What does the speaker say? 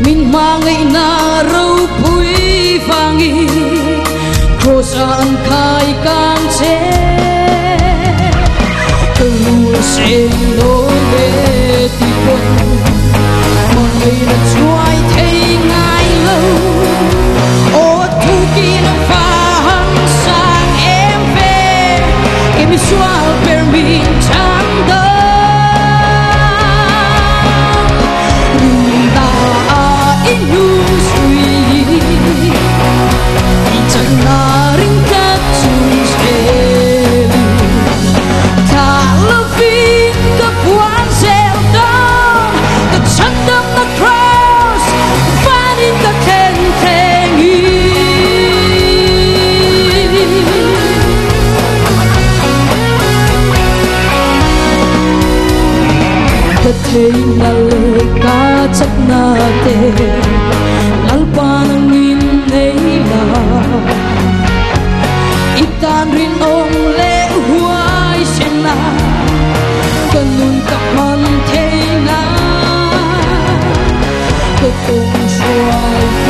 min mangai na râu bụi vàng cô san khai càng chế từ sen nối về thì quân mọi người đã choai thấy ngay lâu ô thu kia đã phá sang em về em đi xóa về mình chẳng đâu thấy na lời ca chắc na tê lalpa nang in nei la itan rin ong le huai sen na kanun kap man thei na ko tong suai